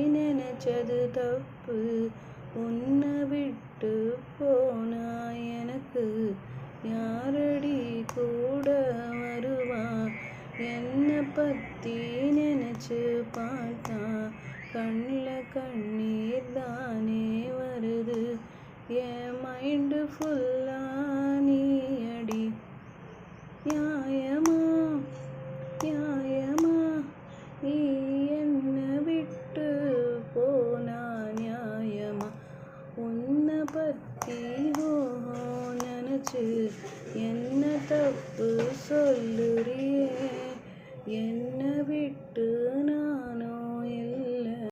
நினைச்சது தப்பு. உன்னை விட்டு போனா எனக்கு யாரடி கூட வருவா? என்னை பத்தி நினைச்சு பார்த்தா கண்ணில் கண்ணீர் தானே வருது. என் மைண்டு ஃபுல்லா நீ அடி. நியாயமா